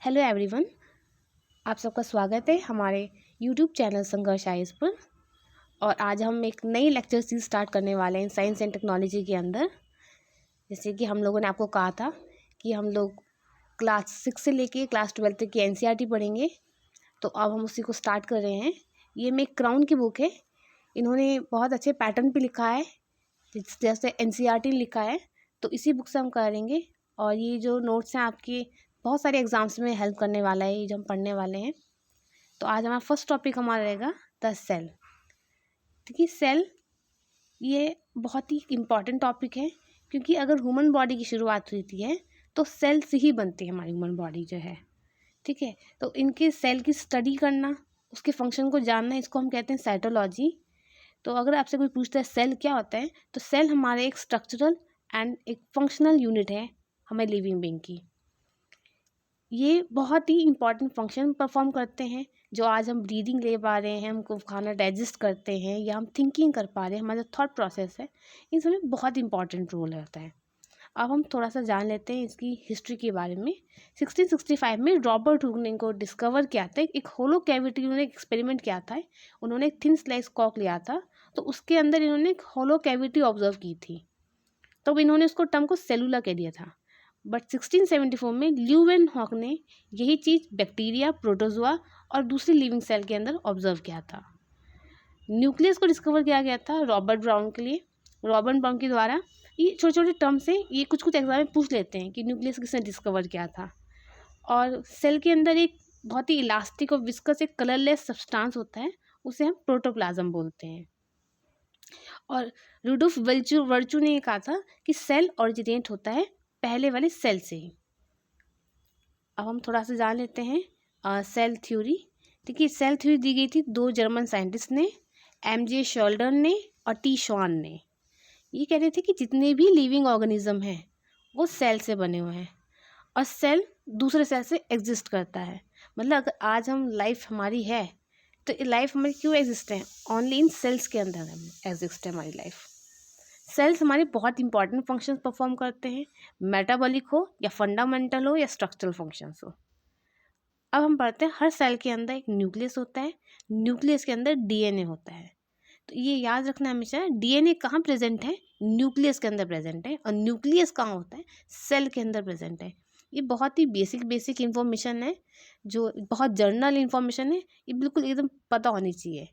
Hello everyone, आप सबका स्वागत है हमारे यूट्यूब चैनल संघर्ष आईएएस पर। और आज हम एक नई लेक्चर सीरीज स्टार्ट करने वाले हैं साइंस एंड टेक्नोलॉजी के अंदर। जैसे कि हम लोगों ने आपको कहा था कि हम लोग क्लास 6 से लेके क्लास 12 तक की एनसीईआरटी पढ़ेंगे, तो अब हम उसी को स्टार्ट कर रहे हैं। ये में क्राउन की बुक है, इन्होंने बहुत अच्छे पैटर्न पे लिखा है जैसे एनसीईआरटी लिखा है, तो इसी बुक से हम करेंगे। और ये जो नोट्स हैं आपके बहुत सारे एग्जाम्स में हेल्प करने वाला है ये जो हम पढ़ने वाले हैं। तो आज हमारा फर्स्ट टॉपिक हमारा रहेगा द सेल। देखिए सेल ये बहुत ही इम्पॉर्टेंट टॉपिक है, क्योंकि अगर ह्यूमन बॉडी की शुरुआत होती है तो सेल से ही बनती है हमारी ह्यूमन बॉडी जो है। ठीक है, तो इनके सेल की स्टडी करना, उसके फंक्शन को जानना, इसको हम कहते हैं साइटोलॉजी। तो अगर आपसे कोई पूछता है सेल क्या होता है, तो सेल हमारे एक स्ट्रक्चरल एंड एक फंक्शनल यूनिट है हमें लिविंग बीइंग की। ये बहुत ही इंपॉर्टेंट फंक्शन परफॉर्म करते हैं। जो आज हम ब्रीदिंग ले पा रहे हैं, हमको खाना डाइजेस्ट करते हैं, या हम थिंकिंग कर पा रहे हैं, हमारा थॉट प्रोसेस है, इन सब में बहुत इंपॉर्टेंट रोल रहता है। अब हम थोड़ा सा जान लेते हैं इसकी हिस्ट्री के बारे में। 1665 में रॉबर्ट हुक ने इनको डिस्कवर किया था। एक होलो कैविटी उन्होंने एक्सपेरिमेंट किया था। उन्होंने एक थिन स्लाइस कॉक लिया था, तो उसके अंदर इन्होंने एक होलो कैविटी ऑब्जर्व की थी, तब इन्होंने उसको टर्म को सेलुला कह दिया था। बट 1674 में ल्यूवेन हॉक ने यही चीज़ बैक्टीरिया, प्रोटोजोआ और दूसरी लिविंग सेल के अंदर ऑब्जर्व किया था। न्यूक्लियस को डिस्कवर किया गया था रॉबर्ट ब्राउन के लिए, रॉबर्ट ब्राउन के द्वारा। ये छोटे छोटे टर्म से ये कुछ एग्जाम में पूछ लेते हैं कि न्यूक्लियस किसने डिस्कवर किया था। और सेल के अंदर एक बहुत ही इलास्टिक और विस्कस एक कलरलेस सब्सटेंस होता है, उसे हम प्रोटोप्लाज्म बोलते हैं। और रुडोल्फ वर्चू ने ये कहा था कि सेल ओरिजिनेट होता है पहले वाले सेल से ही। अब हम थोड़ा सा जान लेते हैं सेल थ्योरी। देखिए सेल थ्योरी दी गई थी दो जर्मन साइंटिस्ट ने, एमजे शोल्डर ने और टी श्वान ने। ये कह रहे थे कि जितने भी लिविंग ऑर्गेनिज्म हैं वो सेल से बने हुए हैं, और सेल दूसरे सेल से एग्जिस्ट करता है। मतलब अगर आज हम लाइफ हमारी है, तो लाइफ हमारी क्यों एग्जिस्ट है? ओनली इन सेल्स के अंदर एग्जिस्ट है हमारी लाइफ। सेल्स हमारे बहुत इंपॉर्टेंट फंक्शंस परफॉर्म करते हैं, मेटाबॉलिक हो या फंडामेंटल हो या स्ट्रक्चरल फंक्शंस हो। अब हम पढ़ते हैं हर सेल के अंदर एक न्यूक्लियस होता है, न्यूक्लियस के अंदर डीएनए होता है। तो ये याद रखना हमेशा, डीएनए कहाँ प्रेजेंट है? न्यूक्लियस के अंदर प्रेजेंट है। और न्यूक्लियस कहाँ होता है? सेल के अंदर प्रेजेंट है। ये बहुत ही बेसिक इन्फॉर्मेशन है, जो बहुत जर्नल इन्फॉर्मेशन है, ये बिल्कुल एकदम पता होनी चाहिए।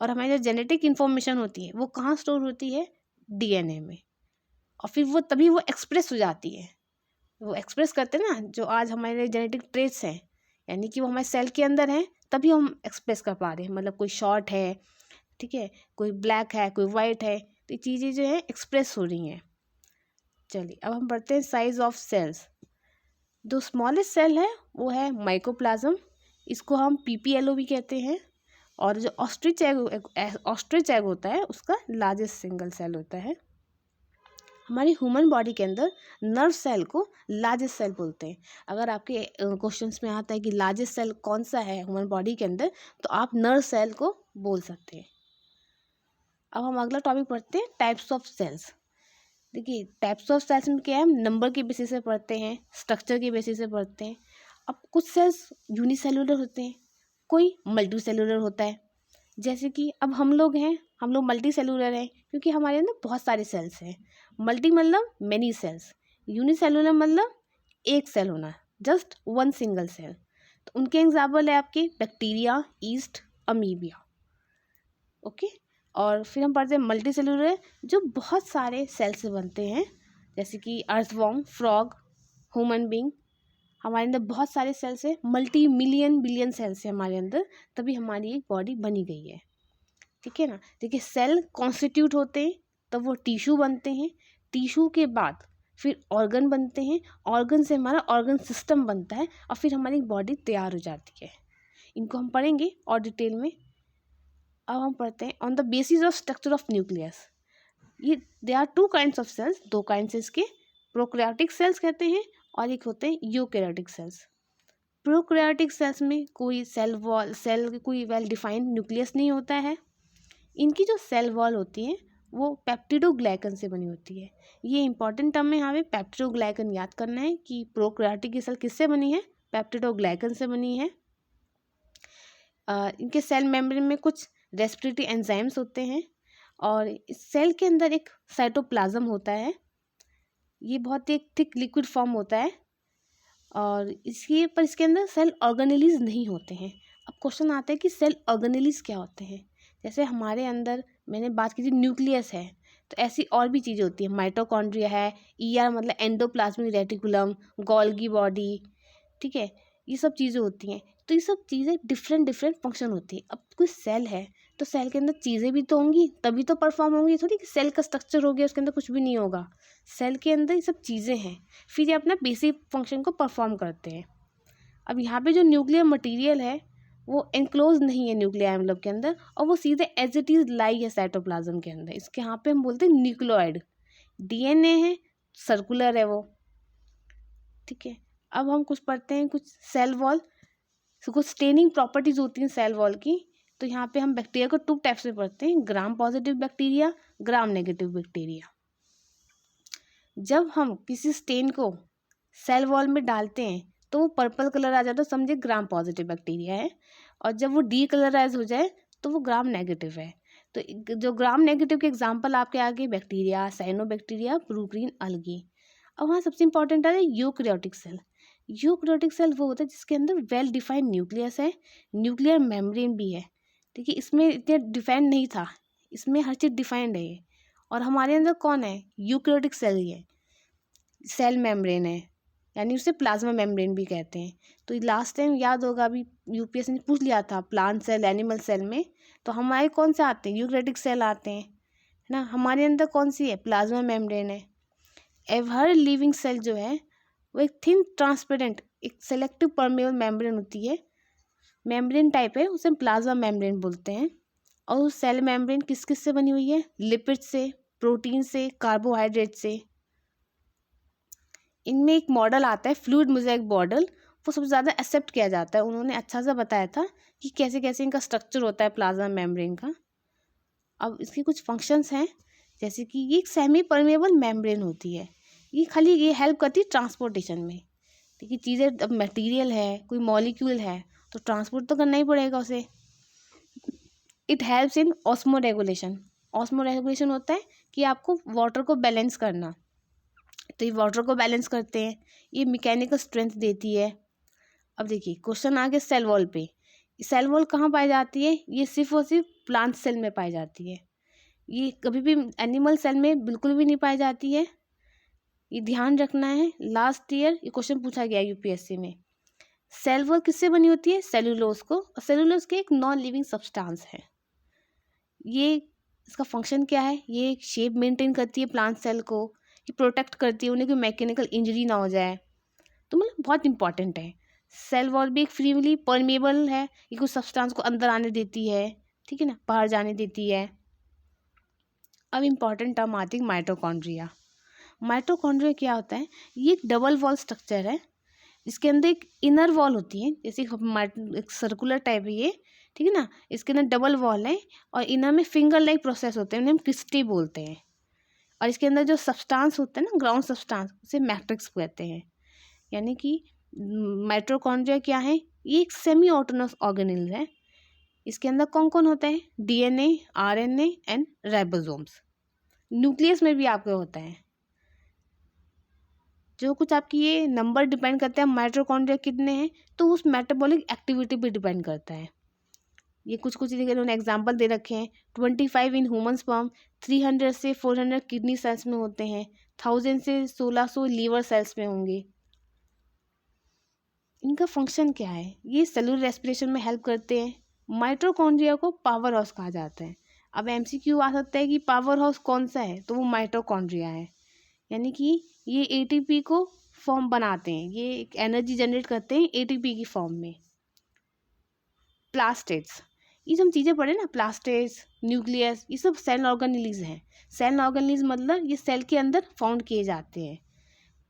और हमारी जो जेनेटिक इन्फॉर्मेशन होती है वो कहाँ स्टोर होती है? डीएनए में। और फिर वो तभी वो एक्सप्रेस हो जाती है। वो एक्सप्रेस करते हैं ना, जो आज हमारे जेनेटिक ट्रेट्स हैं, यानी कि वो हमारे सेल के अंदर हैं, तभी हम एक्सप्रेस कर पा रहे हैं। मतलब कोई शॉर्ट है, ठीक है, कोई ब्लैक है, कोई वाइट है, तो ये चीज़ें जो है एक्सप्रेस हो रही हैं। चलिए अब हम पढ़ते हैं साइज ऑफ सेल्स। जो स्मॉलेस्ट सेल है वो है माइकोप्लाज्म, इसको हम पीपीएलओ भी कहते हैं। और जो ऑस्ट्रिच एग होता है उसका लार्जेस्ट सिंगल सेल होता है। हमारी ह्यूमन बॉडी के अंदर नर्व सेल को लार्जेस्ट सेल बोलते हैं। अगर आपके क्वेश्चंस में आता है कि लार्जेस्ट सेल कौन सा है ह्यूमन बॉडी के अंदर, तो आप नर्व सेल को बोल सकते हैं। अब हम अगला टॉपिक पढ़ते हैं टाइप्स ऑफ सेल्स। देखिए टाइप्स ऑफ सेल्स में क्या है, हम नंबर के बेसिस से पढ़ते हैं, स्ट्रक्चर के बेसिस से पढ़ते हैं। अब कुछ सेल्स यूनिसेलुलर होते हैं, कोई मल्टी सेलुलर होता है। जैसे कि अब हम लोग हैं, हम लोग मल्टी सेलुलर हैं क्योंकि हमारे अंदर बहुत सारे सेल्स हैं। मल्टी मतलब मैनी सेल्स, यूनिसेलुलर मतलब एक सेल होना, जस्ट वन सिंगल सेल। तो उनके एग्जाम्पल है आपके बैक्टीरिया, ईस्ट, अमीबिया। ओके, और फिर हम पढ़ते हैं मल्टी सेलुलर, जो बहुत सारे सेल से बनते हैं, जैसे कि अर्थवॉर्म, फ्रॉग, ह्यूमन बीइंग। हमारे अंदर बहुत सारे सेल्स हैं, मल्टी मिलियन बिलियन सेल्स हैं हमारे अंदर, तभी हमारी एक बॉडी बनी गई है। ठीक है ना। देखिए सेल कॉन्स्टिट्यूट होते हैं, तब वो टिश्यू बनते हैं, टिश्यू के बाद फिर ऑर्गन बनते हैं, ऑर्गन से हमारा ऑर्गन सिस्टम बनता है, और फिर हमारी बॉडी तैयार हो जाती है। इनको हम पढ़ेंगे और डिटेल में। अब हम पढ़ते हैं on the basis of structure of nucleus. ये they are two kinds of cells, दो काइंड्स इसके, प्रोकैरियोटिक सेल्स कहते हैं और एक होते हैं यूकैरियोटिक सेल्स। प्रोकैरियोटिक सेल्स में कोई सेल कोई वेल डिफाइंड न्यूक्लियस नहीं होता है। इनकी जो सेल वॉल होती है वो पेप्टिडोग्लाइकन से बनी होती है। ये इंपॉर्टेंट टर्म है, यहाँ पे पेप्टिडोग्लाइकन याद करना है कि प्रोकैरियोटिक की सेल किससे बनी है? पेप्टिड और ग्लाइकन से बनी है। इनके सेल मेम्ब्रेन में कुछ रेस्पिरेटरी एंजाइम्स होते हैं और इस सेल के अंदर एक साइटोप्लाज्म होता है। ये बहुत ही थिक लिक्विड फॉर्म होता है और इसके अंदर सेल ऑर्गेनेलीज नहीं होते हैं। अब क्वेश्चन आता है कि सेल ऑर्गेनेलीज क्या होते हैं। जैसे हमारे अंदर मैंने बात की थी न्यूक्लियस है, तो ऐसी और भी चीज़ें होती हैं। माइटोकॉन्ड्रिया है, ईआर मतलब एंडोप्लाज्मिक रेटिकुलम, गोल्गी बॉडी, ठीक है, ये सब चीज़ें होती हैं। तो ये सब चीज़ें डिफरेंट फंक्शन होती है। अब कोई सेल है तो सेल के अंदर चीज़ें भी तो होंगी तभी तो परफॉर्म होंगी। थोड़ी कि सेल का स्ट्रक्चर हो गया उसके अंदर कुछ भी नहीं होगा। सेल के अंदर ये सब चीज़ें हैं, फिर ये अपना बेसिक फंक्शन को परफॉर्म करते हैं। अब यहाँ पे जो न्यूक्लियर मटेरियल है वो एनक्लोज नहीं है न्यूक्लियर एनवेलप के अंदर और वो सीधे एज इट इज़ लाई है साइटोप्लाज्म के अंदर। इसके यहाँ पे हम बोलते हैं न्यूक्लियोइड। डीएनए है, सर्कुलर है वो, ठीक है। अब हम कुछ पढ़ते हैं कुछ सेल वॉल, कुछ स्टेनिंग प्रॉपर्टीज होती हैं सेल वॉल की। तो यहाँ पे हम बैक्टीरिया को 2 टाइप्स में पढ़ते हैं, gram positive bacteria, gram negative bacteria. जब हम किसी स्टेन को सेल वॉल में डालते हैं तो वो पर्पल कलर आ जाता है, तो समझे ग्राम पॉजिटिव बैक्टीरिया है, और जब वो डीकलराइज हो जाए तो वो ग्राम नेगेटिव है। तो जो ग्राम नेगेटिव के एग्जाम्पल आपके आगे बैक्टीरिया, साइनोबैक्टीरिया, ब्रूक्रीन, अलगी। अब वहाँ सबसे इंपॉर्टेंट है यूकैरियोटिक सेल। यूकैरियोटिक सेल वो होता है जिसके अंदर वेल डिफाइंड न्यूक्लियस है, न्यूक्लियर मेम्ब्रेन भी है, ठीक है। इसमें इतने डिफाइंड नहीं था, इसमें हर चीज़ डिफाइंड है ये। और हमारे अंदर कौन है, यूकैरियोटिक सेल ही है, सेल मेम्ब्रेन है, यानी उसे प्लाज्मा मेम्ब्रेन भी कहते हैं। तो लास्ट टाइम याद होगा, अभी यूपीएससी ने पूछ लिया था प्लांट सेल, एनिमल सेल में, तो हमारे कौन से आते हैं, यूकैरियोटिक सेल आते हैं, है ना। हमारे अंदर कौन सी है, प्लाज्मा मेम्ब्रेन है। हर लिविंग सेल जो है वो एक थिन ट्रांसपेरेंट, एक सेलेक्टिव परमेबल मेम्ब्रेन होती है, मेम्ब्रेन टाइप है, उसे प्लाज्मा मेम्ब्रेन बोलते हैं। और उस सेल मेम्ब्रेन किस किस से बनी हुई है, लिपिड से, प्रोटीन से, कार्बोहाइड्रेट से। इनमें एक मॉडल आता है फ्लूइड मोज़ेक मॉडल, वो सबसे ज़्यादा एक्सेप्ट किया जाता है। उन्होंने अच्छा सा बताया था कि कैसे कैसे इनका स्ट्रक्चर होता है प्लाज्मा मेम्ब्रेन का। अब इसके कुछ फंक्शंस हैं, जैसे कि ये एक सेमी परमेबल मेम्ब्रेन होती है, ये खाली ये हेल्प करती है ट्रांसपोर्टेशन में। देखिए चीज़ें, अब मटेरियल है, कोई मॉलिक्यूल है तो ट्रांसपोर्ट तो करना ही पड़ेगा उसे। It helps in osmo regulation. Osmo regulation होता है कि आपको वाटर को बैलेंस करना, तो ये वाटर को बैलेंस करते हैं, ये मैकेनिकल स्ट्रेंथ देती है। अब देखिए क्वेश्चन आ गया सेल वॉल पे। सेल वॉल कहाँ पाई जाती है, ये सिर्फ और सिर्फ प्लांट सेल में पाई जाती है, ये कभी भी एनिमल सेल में बिल्कुल भी नहीं पाई जाती है, ये ध्यान रखना है। लास्ट ईयर ये क्वेश्चन पूछा गया यूपीएससी में। सेल वॉल किससे बनी होती है, सेलुलोज को, और सेलुलोज के एक नॉन लिविंग सब्सटेंस है। ये इसका फंक्शन क्या है, ये शेप मेंटेन करती है प्लांट सेल को, ये प्रोटेक्ट करती है, उन्हें कोई मैकेनिकल इंजरी ना हो जाए, तो मतलब बहुत इंपॉर्टेंट है। सेल वॉल भी एक फ्रीली परमेबल है, ये कुछ सब्सटेंस को अंदर आने देती है, ठीक है ना, बाहर जाने देती है। अब इम्पॉर्टेंट टर्म आती है माइटोकॉन्ड्रिया। माइटोकॉन्ड्रिया क्या होता है, ये एक डबल वॉल स्ट्रक्चर है, इसके अंदर एक इनर वॉल होती है, जैसे एक सर्कुलर टाइप है ये, ठीक है ना। इसके अंदर डबल वॉल है और इनर में फिंगर लाइक प्रोसेस होते हैं, उन्हें हम क्रिस्टी बोलते हैं। और इसके अंदर जो सब्सटेंस होता है ना, ग्राउंड सब्सटेंस, उसे मैट्रिक्स कहते हैं। यानी कि माइटोकॉन्ड्रिया क्या है, ये एक सेमी ऑटोनमस ऑर्गेनेल है। इसके अंदर कौन कौन होता है, DNA, RNA and ribosomes. Nucleus में भी आपके होता है। जो कुछ आपकी ये नंबर डिपेंड करता है माइटोकॉन्ड्रिया कितने हैं, तो उस मेटाबॉलिक एक्टिविटी पे डिपेंड करता है। ये कुछ इन्होंने एग्जांपल दे रखे हैं। 25 इन ह्यूमन स्पर्म, 300 से 400 किडनी सेल्स में होते हैं, 1000 से 1600 लीवर सेल्स में होंगे। इनका फंक्शन क्या है, ये सेलुलर रेस्पिरेशन में हेल्प करते हैं। माइटोकॉन्ड्रिया को पावर हाउस कहा जाता है। अब एमसीक्यू आ सकता है कि पावर हाउस कौन सा है, तो वो माइटोकॉन्ड्रिया है। यानी कि ये एटीपी को फॉर्म बनाते हैं, ये एनर्जी जनरेट करते हैं एटीपी की फॉर्म में। प्लास्टेड्स, ये सब चीज़ें पढ़े ना, प्लास्टेड्स, न्यूक्लियस, ये सब सेल ऑर्गेनेलीज हैं। सेल ऑर्गेनेलीज मतलब ये सेल के अंदर फाउंड किए जाते हैं।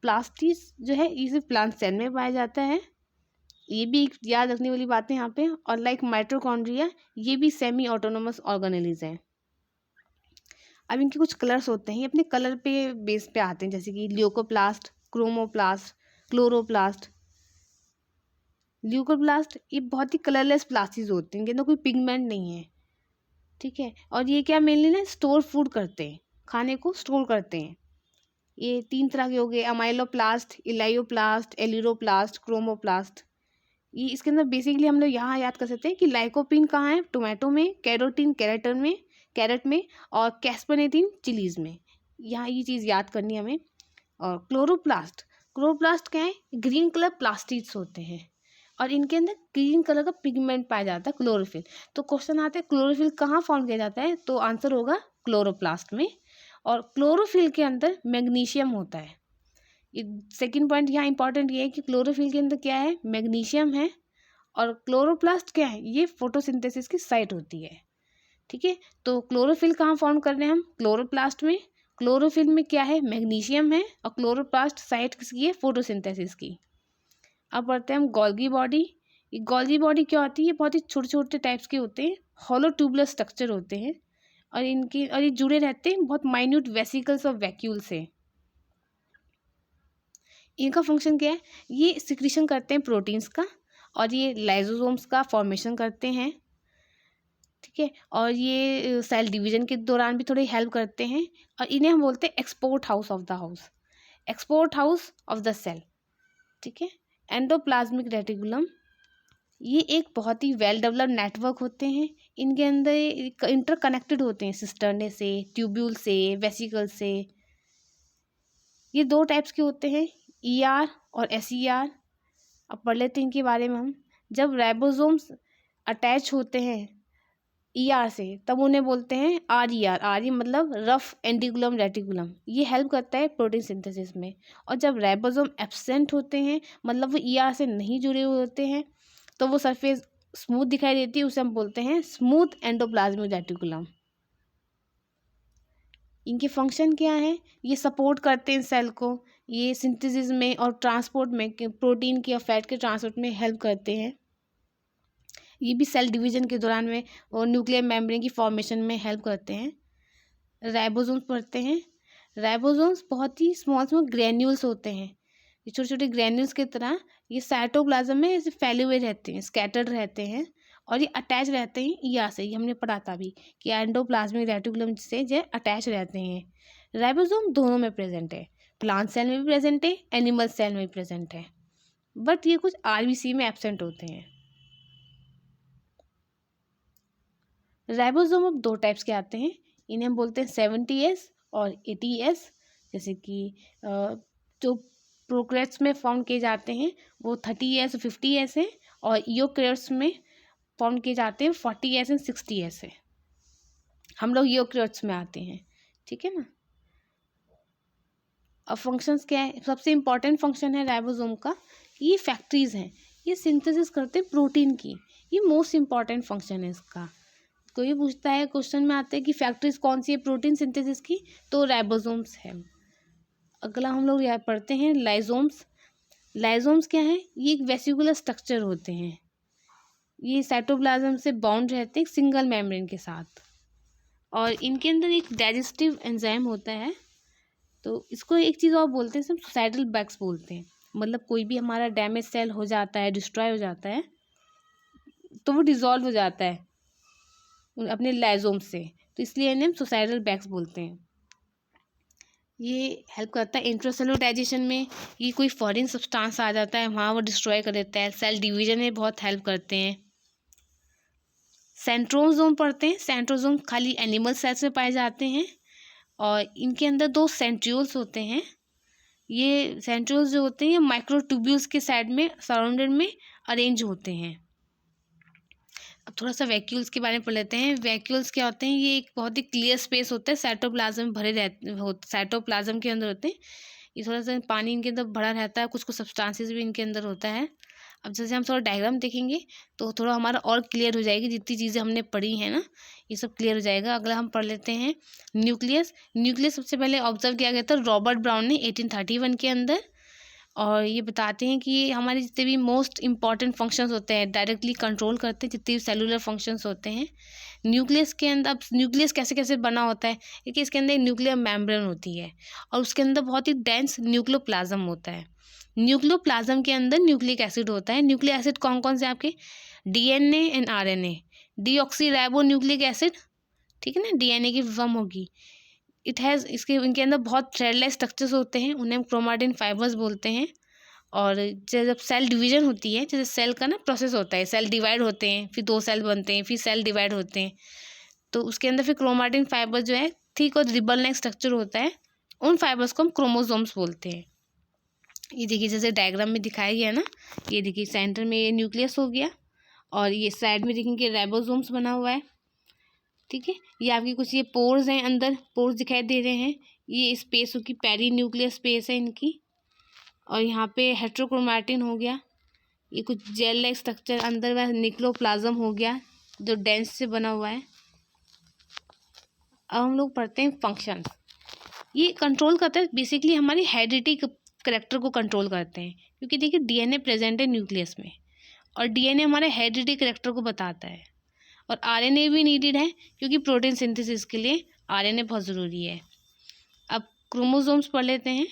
प्लास्टिड्स जो है ये सिर्फ प्लांट सेल में पाया जाता है, ये भी एक याद रखने वाली बात है यहाँ पे। और लाइक माइटोकॉन्ड्रिया, ये भी सेमी ऑटोनोमस ऑर्गेनेलीज हैं। अब इनके कुछ कलर्स होते हैं, ये अपने कलर पे बेस पे आते हैं, जैसे कि ल्यूकोप्लास्ट, क्रोमोप्लास्ट, क्लोरोप्लास्ट। ल्यूकोप्लास्ट ये बहुत ही कलरलेस प्लास्टिड होते हैं, इनके अंदर कोई पिगमेंट नहीं है, ठीक है। और ये क्या मेनली ना स्टोर फूड करते हैं, खाने को स्टोर करते हैं। ये 3 तरह के हो गए, अमाइलोप्लास्ट, इलायोप्लास्ट, एलिरोप्लास्ट, क्रोमोप्लास्ट। ये इसके अंदर बेसिकली हम लोग यहाँ याद कर सकते हैं कि लाइकोपिन कहाँ है, टोमेटो में, कैरोटीन कैरेट में, और कैस्पर्नेटिन चिलीज में। यहाँ ये चीज़ याद करनी है हमें। और क्लोरोप्लास्ट क्या है, ग्रीन कलर प्लास्टिड्स होते हैं और इनके अंदर ग्रीन कलर का पिगमेंट पाया जाता है, क्लोरोफिल। तो क्वेश्चन आते हैं क्लोरोफिल कहाँ फॉर्म किया जाता है, तो आंसर होगा क्लोरोप्लास्ट में। और क्लोरोफिल के अंदर मैग्नीशियम होता है। सेकेंड पॉइंट यहाँ इंपॉर्टेंट ये है कि क्लोरोफिल के अंदर क्या है, मैग्नीशियम है। और क्लोरोप्लास्ट क्या है, ये फोटोसिंथेसिस की साइट होती है, ठीक है। तो क्लोरोफिल कहाँ फॉर्म कर रहे हैं हम, क्लोरोप्लास्ट में। क्लोरोफिल में क्या है, मैग्नीशियम है, और क्लोरोप्लास्ट साइट किसकी है, फोटोसिंथेसिस की। अब बढ़ते हैं हम गोल्गी बॉडी। ये गोल्गी बॉडी क्या होती है, ये बहुत ही छोटे छोटे टाइप्स के होते हैं, हॉलो ट्यूबुलर स्ट्रक्चर होते हैं, और ये जुड़े रहते हैं बहुत माइन्यूट वेसिकल्स और वैक्यूल से। इनका फंक्शन क्या है, ये सिक्रीशन करते हैं प्रोटीन्स का, और ये लाइसोसोम्स का फॉर्मेशन करते हैं, ठीक है। और ये सेल डिवीजन के दौरान भी थोड़ी हेल्प करते हैं, और इन्हें हम बोलते हैं export house of the cell, ठीक है। एंडोप्लाज्मिक रेटिकुलम, ये एक बहुत ही वेल डेवलप्ड नेटवर्क होते हैं। इनके अंदर इंटरकनेक्टेड होते हैं सिस्टर्ने से, ट्यूब्यूल से, वेसिकल से। ये 2 टाइप्स के होते हैं, ER और SER। अब पढ़ लेते हैं इनके बारे में हम। जब राइबोसोम्स अटैच होते हैं ER से, तब उन्हें बोलते हैं RER। RE मतलब रफ एंडिकुलम रेटिकुलम, ये हेल्प करता है प्रोटीन सिंथेसिस में। और जब राइबोसोम एब्सेंट होते हैं, मतलब वो ER से नहीं जुड़े हुए होते हैं, तो वो सरफेस स्मूथ दिखाई देती है, उसे हम बोलते हैं स्मूथ एंडोप्लाज्मिक रेटिकुलम। इनके फंक्शन क्या है, ये सपोर्ट करते हैं सेल को, ये सिंथेसिस में और ट्रांसपोर्ट में, प्रोटीन की और फैट के ट्रांसपोर्ट में हेल्प करते हैं। ये भी सेल डिवीजन के दौरान में और न्यूक्लियर मेम्ब्रेन की फॉर्मेशन में हेल्प करते हैं। राइबोसोम्स पढ़ते हैं। राइबोसोम्स बहुत ही स्मॉल ग्रैन्यूल्स होते हैं, ये छोटे छोटे ग्रैन्यूल्स की तरह। ये साइटोप्लाज्म में ऐसे फैले हुए रहते हैं, स्कैटर्ड रहते हैं, और ये अटैच रहते हैं ER से। ये हमने पढ़ा था अभी कि एंडोप्लाज्मिक रेटिकुलम से जो अटैच रहते हैं। राइबोसोम दोनों में प्रेजेंट है, प्लांट सेल में भी प्रेजेंट है, एनिमल सेल में भी प्रेजेंट है, बट ये कुछ RBC में एब्सेंट होते हैं। राइबोसोम अब 2 टाइप्स के आते हैं, इन्हें हम बोलते हैं 70S और 80S। जैसे कि जो प्रोकैरियोट्स में फॉर्म किए जाते हैं वो 30S और 50S है, और यूकेरियोट्स में फॉर्म किए जाते हैं 40S और 60S है। हम लोग यूकेरियोट्स में आते हैं, ठीक है ना। अब फंक्शंस क्या है, सबसे इम्पॉर्टेंट फंक्शन है राइबोसोम का, ये फैक्ट्रीज हैं, ये सिंथेसिस करते हैं प्रोटीन की। ये मोस्ट इम्पॉर्टेंट फंक्शन है इसका। कोई पूछता है, क्वेश्चन में आते हैं कि फैक्ट्रीज कौन सी है प्रोटीन सिंथेसिस की, तो राइबोसोम्स है। अगला हम लोग यहाँ पढ़ते हैं लाइसोम्स। लाइसोम्स क्या है, ये एक वेसिकुलर स्ट्रक्चर होते हैं, ये साइटोप्लाज्म से बाउंड रहते हैं सिंगल मेम्ब्रेन के साथ, और इनके अंदर एक डाइजेस्टिव एंजाइम होता है। तो इसको एक चीज़ और बोलते हैं, सब सोसाइटल बैक्स बोलते हैं। मतलब कोई भी हमारा डैमेज सेल हो जाता है, डिस्ट्रॉय हो जाता है, तो वो डिजॉल्व हो जाता है अपने लाइसोम से, तो इसलिए इन्हें सोसाइटल बैक्स बोलते हैं। ये हेल्प करता है इंट्रासेलुलर डाइजेशन में, ये कोई फॉरेन सब्सटेंस आ जाता है वहाँ वो डिस्ट्रॉय कर देता है। सेल डिवीजन में बहुत हेल्प करते हैं। सेंट्रोसोम पढ़ते हैं। सेंट्रोसोम खाली एनिमल सेल्स में पाए जाते हैं, और इनके अंदर 2 सेंट्रियोल्स होते हैं। ये सेंट्रियोल्स जो होते हैं माइक्रोट्यूब्यूल्स के साइड में सराउंडेड में अरेंज होते हैं। अब थोड़ा सा वैक्यूल्स के बारे में पढ़ लेते हैं। वैक्यूल्स क्या होते हैं, ये एक बहुत ही क्लियर स्पेस होता है, साइटोप्लाज्म में भरे साइटोप्लाज्म के अंदर होते हैं। ये थोड़ा सा पानी इनके अंदर भरा रहता है, कुछ कुछ सब्सटेंसेस भी इनके अंदर होता है। अब जैसे हम थोड़ा डायग्राम देखेंगे तो थोड़ा हमारा और क्लियर हो जाएगी, जितनी चीज़ें हमने पढ़ी हैं ना ये सब क्लियर हो जाएगा। अगला हम पढ़ लेते हैं न्यूक्लियस। न्यूक्लियस सबसे पहले ऑब्जर्व किया गया था रॉबर्ट ब्राउन ने 1831 के अंदर, और ये बताते हैं कि ये हमारे जितने भी मोस्ट इंपॉर्टेंट फंक्शंस होते हैं डायरेक्टली कंट्रोल करते हैं, जितने भी सेलुलर फंक्शंस होते हैं न्यूक्लियस के अंदर। अब न्यूक्लियस कैसे कैसे बना होता है, क्योंकि इसके अंदर न्यूक्लियर मेम्ब्रेन होती है, और उसके अंदर बहुत ही डेंस न्यूक्लियोप्लाज्म होता है। न्यूक्लियोप्लाज्म के अंदर न्यूक्लिक एसिड होता है। न्यूक्लिक एसिड कौन कौन से आपके, DNA and RNA, deoxy ribo nucleic acid, ठीक है ना, डीएनए की फॉर्म होगी। इट हैज़, इसके इनके अंदर बहुत थ्रेड-लाइक स्ट्रक्चर्स होते हैं, उन्हें हम क्रोमाटिन फाइबर्स बोलते हैं। और जब सेल डिवीजन होती है, जैसे सेल का ना प्रोसेस होता है, सेल डिवाइड होते हैं, फिर 2 सेल बनते हैं, फिर सेल डिवाइड होते हैं, तो उसके अंदर फिर क्रोमाटिन फाइबर जो है थिक और रिबन लाइक स्ट्रक्चर होता है, उन फाइबर्स को हम क्रोमोसोम्स बोलते हैं। ये देखिए जैसे डायग्राम में दिखाया गया है ना, ये देखिए सेंटर में ये न्यूक्लियस हो गया और ये साइड में देखेंगे राइबोसोम्स बना हुआ है, ठीक है। ये आपकी कुछ ये पोर्स हैं, अंदर पोर्स दिखाई दे रहे हैं, ये स्पेस होगी पेरी न्यूक्लियर स्पेस है इनकी। और यहाँ पे हेट्रोक्रोमैटिन हो गया, ये कुछ जेल लाइक स्ट्रक्चर अंदर वह निक्लोप्लाज्म हो गया जो डेंस से बना हुआ है। अब हम लोग पढ़ते हैं फंक्शन। ये कंट्रोल करता है बेसिकली हमारी हेरिडिटी करेक्टर को कंट्रोल करते हैं, क्योंकि देखिए डीएनए प्रेजेंट है न्यूक्लियस में और डीएनए हमारे हेरिडिटी करेक्टर को बताता है। और आरएनए भी नीडेड है क्योंकि प्रोटीन सिंथेसिस के लिए आरएनए बहुत ज़रूरी है। अब क्रोमोसोम्स पढ़ लेते हैं।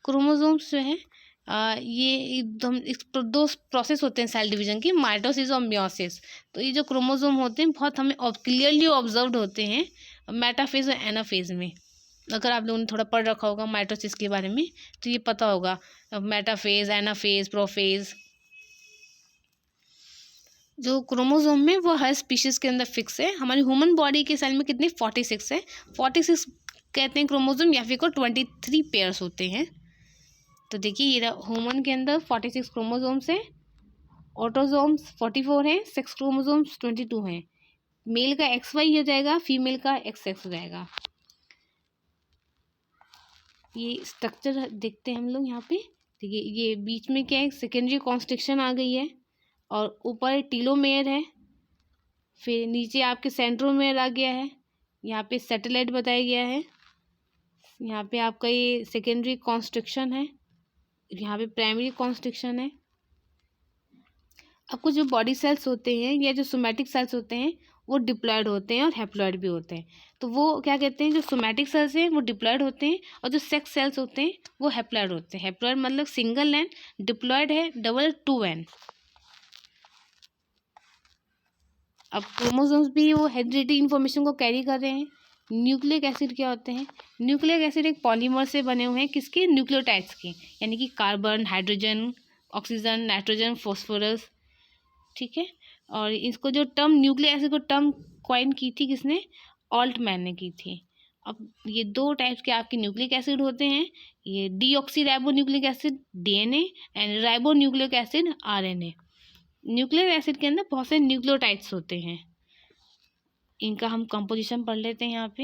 क्रोमोसोम्स जो है ये एकदम दो प्रोसेस होते हैं सेल डिवीजन की, माइटोसिस और मियोसिस। तो ये जो क्रोमोसोम होते हैं बहुत हमें क्लियरली ऑब्जर्व्ड होते हैं मेटाफेज और एनाफेज में। अगर आप लोगों ने थोड़ा पढ़ रखा होगा माइटोसिस के बारे में तो ये पता होगा, मेटाफेज, एनाफेज, प्रोफेज। जो क्रोमोसोम में वो हर स्पीशीज़ के अंदर फिक्स है। हमारी ह्यूमन बॉडी के सेल में कितने 46 है, 46 कहते हैं क्रोमोसोम, या फिर को 23 पेयर्स होते हैं। तो देखिए ये ह्यूमन के अंदर 46 क्रोमोसोम्स हैं, ऑटोसोम्स 44 हैं, सेक्स क्रोमोसोम्स 22 हैं। मेल का XY हो जाएगा, फीमेल का XX हो जाएगा। ये स्ट्रक्चर देखते हैं हम लोग यहाँ पे। देखिए ये बीच में क्या है, सेकेंडरी कॉन्स्ट्रिक्शन आ गई है और ऊपर टीलोमेयर है, फिर नीचे आपके सेंट्रोमेयर आ गया है, यहाँ पे सैटेलाइट बताया गया है, यहाँ पे आपका ये सेकेंडरी कॉन्स्ट्रिक्शन है, यहाँ पे प्राइमरी कॉन्स्ट्रिक्शन है। अब कुछ जो बॉडी सेल्स होते हैं या जो सोमैटिक सेल्स होते हैं वो डिप्लॉयड होते हैं और हैप्लॉयड भी होते हैं। तो वो क्या कहते हैं, जो सोमैटिक सेल्स हैं वो डिप्लॉयड होते हैं और जो सेक्स सेल्स होते हैं वो हैप्लॉयड होते हैं। हैप्लॉयड मतलब सिंगल एन, डिप्लॉयड है डबल 2N। अब क्रोमोसोम्स भी वो हेरिडिटी इन्फॉर्मेशन को कैरी कर रहे हैं। न्यूक्लिक एसिड क्या होते हैं, न्यूक्लिक एसिड एक पॉलीमर से बने हुए हैं, किसके, न्यूक्लियोटाइड्स के, यानी कि carbon, hydrogen, oxygen, nitrogen, phosphorus, ठीक है। और इसको जो टर्म न्यूक्लिक एसिड को टर्म कॉइन की थी किसने, ऑल्टमैन ने की थी। अब ये 2 टाइप्स के आपके न्यूक्लिक एसिड होते हैं, ये deoxy ribo nucleic acid DNA and ribo nucleic acid RNA. Nucleic acid के अंदर बहुत से न्यूक्लियोटाइड्स होते हैं, इनका हम कंपोजिशन पढ़ लेते हैं यहाँ पे।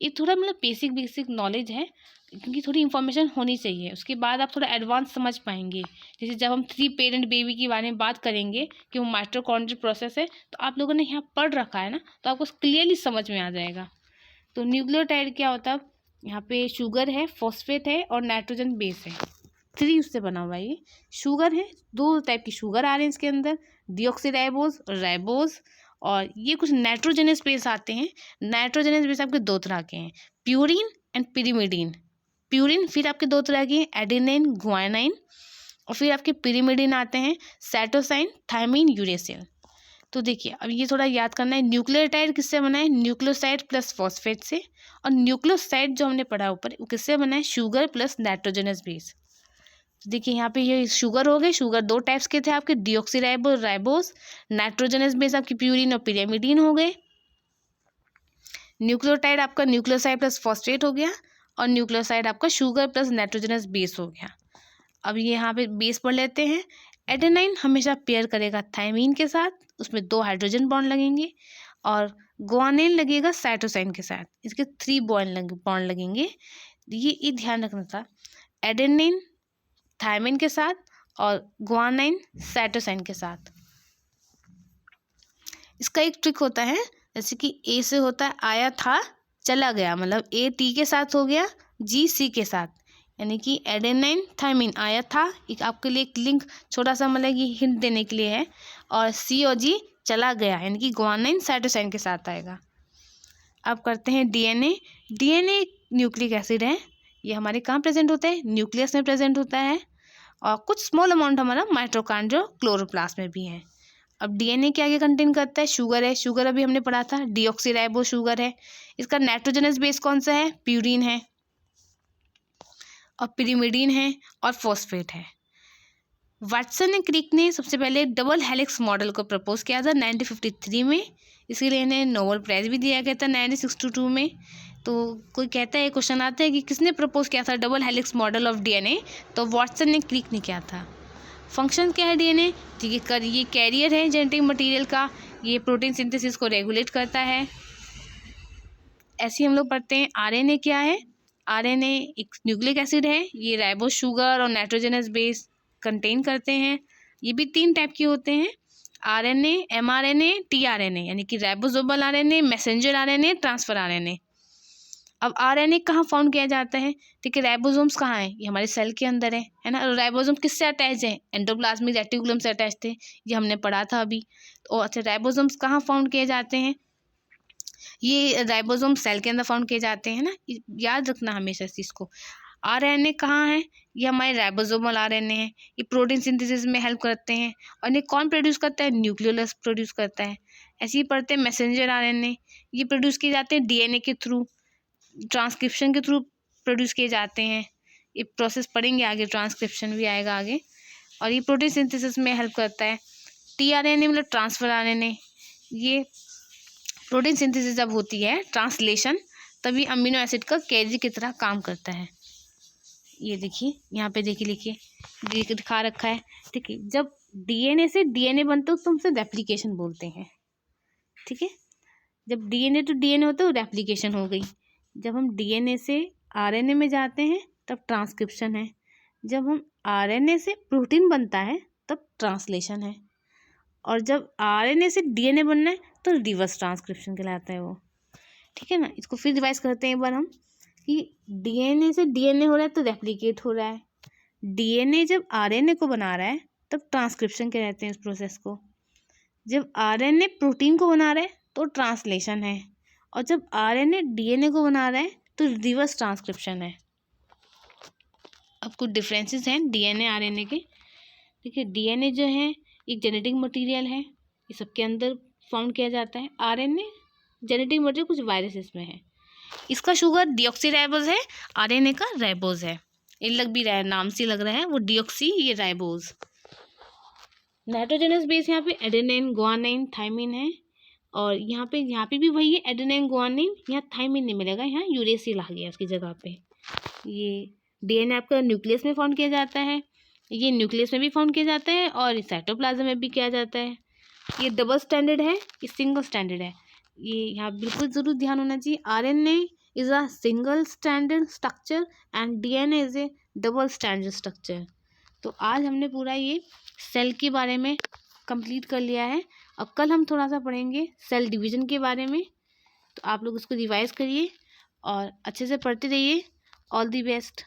ये थोड़ा मतलब बेसिक नॉलेज है क्योंकि थोड़ी इन्फॉर्मेशन होनी चाहिए, उसके बाद आप थोड़ा एडवांस समझ पाएंगे। जैसे जब हम 3 पेरेंट बेबी के बारे में बात करेंगे कि वो माइटोकॉन्ड्रियल प्रोसेस है, तो आप लोगों ने यहाँ पढ़ रखा है ना, तो आपको क्लियरली समझ में आ जाएगा। तो न्यूक्लियोटाइड क्या होता है, यहाँ पे शुगर है, फॉस्फेट है और नाइट्रोजन बेस है, 3 उससे बना हुआ है। ये शुगर है, 2 टाइप की शुगर आ रहे हैं इसके अंदर, डीऑक्सीराइबोज और राइबोज। और ये कुछ नाइट्रोजनस बेस आते हैं। नाइट्रोजनस बेस आपके 2 तरह के हैं, प्यूरिन एंड पिरिमिडीन। प्यूरिन फिर आपके 2 तरह के, एडेनिन, गुआनाइन, और फिर आपके पिरिमिडीन आते हैं, साइटोसाइन, थायमिन, यूरेसिल। तो देखिए अब ये थोड़ा याद करना है, न्यूक्लियोटाइड किससे बना है, न्यूक्लियोसाइड प्लस फॉस्फेट से, और न्यूक्लियोसाइड जो हमने पढ़ा ऊपर वो किससे बना है, शुगर प्लस नाइट्रोजनस बेस। देखिए यहाँ पे ये शुगर हो गए, शुगर 2 टाइप्स के थे आपके, डीऑक्सीराइबो, राइबोस। नाइट्रोजनस बेस आपकी प्यूरिन और पिरिमिडीन हो गए। न्यूक्लियोटाइड आपका न्यूक्लियोसाइड प्लस फॉस्फेट हो गया, और न्यूक्लियोसाइड आपका शुगर प्लस नाइट्रोजनस बेस हो गया। अब ये यहाँ पे बेस पढ़ लेते हैं। एडेनाइन हमेशा पेयर करेगा थायमीन के साथ, उसमें 2 हाइड्रोजन बॉन्ड लगेंगे, और गुआनिन लगेगा साइटोसाइन के साथ, इसके 3 बॉन्ड लगेंगे। ये ध्यान रखना था, एडेनिन थायमिन के साथ और गुआनाइन साइटोसाइन के साथ। इसका एक ट्रिक होता है, जैसे कि ए से होता है आया था चला गया, मतलब ए टी के साथ हो गया, जी सी के साथ, यानी कि एडेनाइन थायमिन आया था, एक आपके लिए एक लिंक छोटा सा मतलब ये हिंट देने के लिए है, और सी और जी चला गया, यानी कि गुआनाइन साइटोसाइन के साथ आएगा। अब करते हैं डीएनए। डीएनए न्यूक्लिक एसिड है, ये हमारे कहाँ प्रेजेंट होता है, न्यूक्लियस में प्रेजेंट होता है, और कुछ स्मॉल अमाउंट हमारा माइटोकॉन्ड्रिया क्लोरोप्लास्ट में भी है। अब डीएनए क्या क्या कंटेन करता है? शुगर है, शुगर अभी हमने पढ़ा था, डीऑक्सीराइबो शुगर है। इसका नाइट्रोजनस बेस कौन सा है? प्यूरिन है, और पिरिमिडीन है, और फॉस्फेट है। वाटसन एंड क्रिक ने सबसे पहले डबल हेलिक्स मॉडल को प्रपोज किया था 1953 में। इसके लिए इन्हें नोबेल प्राइज़ भी दिया गया था 1962 में। तो कोई कहता है, क्वेश्चन आता है कि किसने प्रपोज किया था double helix model of DNA? तो वाटसन एंड क्रिक ने किया था। फंक्शन क्या है डीएनए? ठीक है, ये कैरियर है जेनेटिक मटेरियल का, ये प्रोटीन सिंथेसिस को रेगुलेट करता है। ऐसे ही हम लोग पढ़ते हैं आरएनए क्या है? आरएनए एक न्यूक्लिक एसिड है, ये राइबोस शुगर और नाइट्रोजनस बेस कंटेन करते हैं। ये भी 3 टाइप के होते हैं, आरएनए, एमआरएनए, टीआरएनए, यानी कि ribosomal RNA, messenger RNA, transfer RNA. अब आरएनए कहाँ फाउंड किया जाता है? ठीक है, राइबोसोम्स कहाँ है? ये हमारे सेल के अंदर है ना। राइबोसोम किससे अटैच है? एंडोप्लाज्मिक रेटिकुलम से अटैच थे, ये हमने पढ़ा था अभी। तो अच्छा, राइबोसोम्स कहाँ फाउंड किए जाते हैं? ये राइबोसोम सेल के अंदर फाउंड किए जाते हैं ना, याद रखना हमेशा इस चीज़ को। आरएनए कहाँ है? ये हमारे राइबोसोमल आरएनए है, ये प्रोटीन सिंथेसिस में हेल्प करते हैं। और इन्हें कौन प्रोड्यूस करता है? न्यूक्लियोलस प्रोड्यूस करता है। ऐसे ही पढ़ते हैं मैसेंजर आरएनए, ये प्रोड्यूस किए जाते हैं डीएनए के थ्रू, ट्रांसक्रिप्शन के थ्रू प्रोड्यूस किए जाते हैं। ये प्रोसेस पढ़ेंगे आगे, ट्रांसक्रिप्शन भी आएगा आगे। और ये प्रोटीन सिंथेसिस में हेल्प करता है। टीआरएनए मतलब ट्रांसफर आरएनए, ये प्रोटीन सिंथेसिस जब होती है ट्रांसलेशन, तभी अमीनो एसिड का कैरियर की तरह काम करता है। ये देखिए, यहाँ पे देखिए, लिखिए, दिखा रखा है। ठीक है, जब डीएनए से डीएनए बनते हो तो हम उसे रेप्लिकेशन बोलते हैं। ठीक है, जब डीएनए टू डीएनए होता है वो रेप्लिकेशन हो गई। जब हम डीएनए से आरएनए में जाते हैं तब ट्रांसक्रिप्शन है। जब हम आरएनए से प्रोटीन बनता है तब ट्रांसलेशन है। और जब आरएनए से डीएनए बनना है तो रिवर्स ट्रांसक्रिप्शन कहलाता है वो। ठीक है ना, इसको फिर रिवाइज करते हैं एक बार हम, कि डीएनए से डीएनए हो रहा है तो रेप्लिकेट हो रहा है। डीएनए जब आरएनए को बना रहा है तब ट्रांसक्रिप्शन कहते हैं इस प्रोसेस को। जब आरएनए प्रोटीन को बना रहा है तो ट्रांसलेशन है। और जब आरएनए डीएनए को बना रहा है तो रिवर्स ट्रांसक्रिप्शन है। अब कुछ डिफरेंसेस हैं डीएनए आरएनए के। ठीक है, डीएनए जो है एक जेनेटिक मटेरियल है, ये सबके अंदर फाउंड किया जाता है। आरएनए जेनेटिक मटेरियल कुछ वायरसेस में है। इसका शुगर डीऑक्सीराइबोज है, आरएनए का राइबोज है। ये लग भी रहा है, नाम से लग रहा है वो डीऑक्सी, ये राइबोज। नाइट्रोजनस बेस यहाँ पे एडेनिन, गुआनिन, थाइमिन है। और यहाँ पे भी वही है, एडेनिन, गुआनिन। यहाँ थाइमिन नहीं मिलेगा, यहाँ यूरेसिल आ गया उसकी जगह पे। ये डीएनए आपका न्यूक्लियस में फाउंड किया जाता है, ये न्यूक्लियस में भी फाउंड किया जाता है, और साइटोप्लाज्म में भी किया जाता है। ये डबल स्टैंडर्ड है, ये सिंगल स्टैंडर्ड है। ये यहाँ बिल्कुल ज़रूर ध्यान होना चाहिए। RNA is a single standard structure and DNA is A double standard structure. तो आज हमने पूरा ये सेल के बारे में कंप्लीट कर लिया है। अब कल हम थोड़ा सा पढ़ेंगे सेल डिवीज़न के बारे में। तो आप लोग उसको रिवाइज करिए और अच्छे से पढ़ते रहिए। All the best.